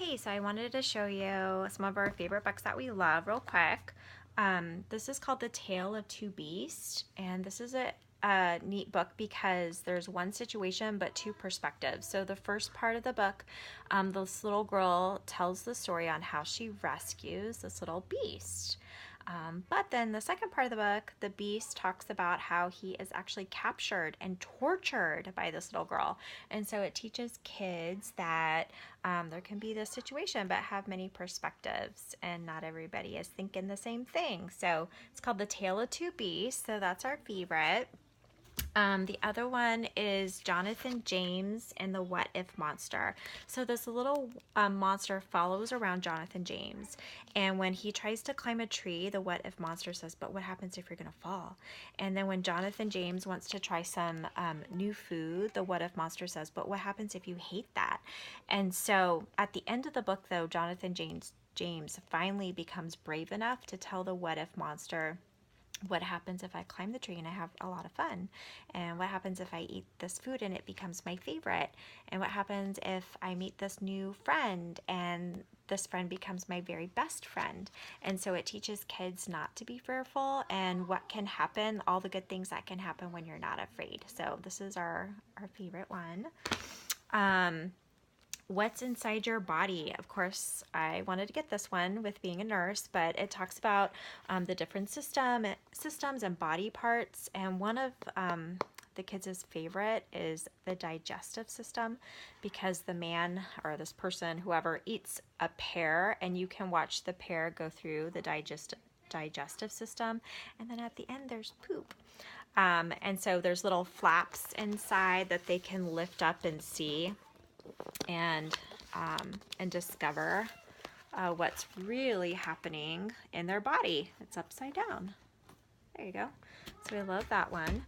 Okay, so I wanted to show you some of our favorite books that we love real quick. This is called The Tale of Two Beasts, and this is a neat book because there's one situation but two perspectives. So the first part of the book, this little girl tells the story on how she rescues this little beast. But then the second part of the book, the beast talks about how he is actually captured and tortured by this little girl. And so it teaches kids that there can be this situation, but have many perspectives, and not everybody is thinking the same thing. So it's called The Tale of Two Beasts. So that's our favorite. The other one is Jonathan James and the What If Monster. So this little monster follows around Jonathan James, and when he tries to climb a tree, the What If Monster says, but what happens if you're gonna fall? And then when Jonathan James wants to try some new food, the What If Monster says, but what happens if you hate that? And so at the end of the book, though, Jonathan James finally becomes brave enough to tell the What If Monster, what happens if I climb the tree and I have a lot of fun? And what happens if I eat this food and it becomes my favorite? And what happens if I meet this new friend and this friend becomes my very best friend? And so it teaches kids not to be fearful and what can happen, all the good things that can happen when you're not afraid. So this is our favorite one. What's Inside Your Body? Of course, I wanted to get this one with being a nurse, but it talks about the different systems and body parts. And one of the kids' favorite is the digestive system, because the man or this person, whoever, eats a pear, and you can watch the pear go through the digestive system. And then at the end, there's poop. And so there's little flaps inside that they can lift up and see, and discover what's really happening in their body. It's upside down. There you go. So I love that one.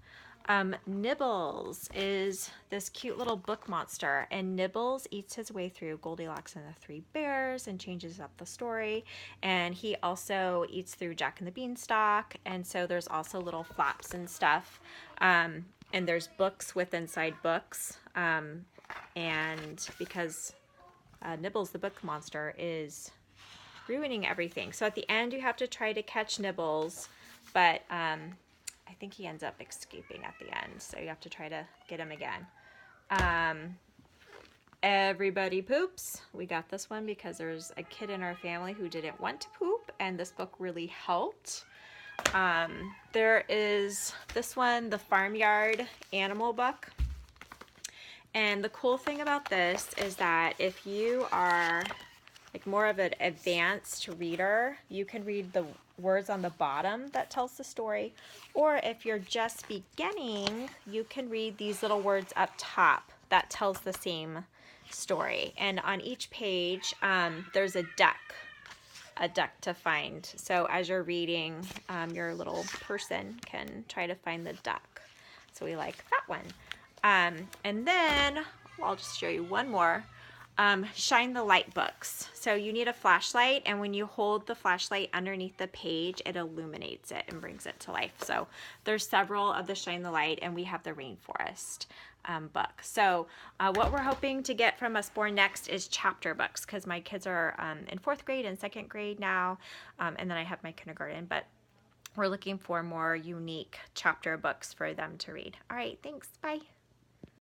Nibbles is this cute little book monster, and Nibbles eats his way through Goldilocks and the Three Bears and changes up the story. And he also eats through Jack and the Beanstalk, and so there's also little flaps and stuff. And there's books with inside books. And because Nibbles the book monster is ruining everything. So at the end you have to try to catch Nibbles, but I think he ends up escaping at the end. So you have to try to get him again. Everybody Poops. We got this one because there's a kid in our family who didn't want to poop, and this book really helped. There is this one, the Farmyard Animal book. And the cool thing about this is that if you are like more of an advanced reader, you can read the words on the bottom that tells the story. Or if you're just beginning, you can read these little words up top that tells the same story. And on each page, there's a duck to find. So as you're reading, your little person can try to find the duck. So we like that one. And then I'll just show you one more. Shine the Light books. So you need a flashlight, and when you hold the flashlight underneath the page, it illuminates it and brings it to life. So there's several of the Shine the Light, and we have the Rainforest book. So what we're hoping to get from Usborne next is chapter books, because my kids are in 4th grade and 2nd grade now, and then I have my kindergarten, but we're looking for more unique chapter books for them to read. All right, thanks. Bye.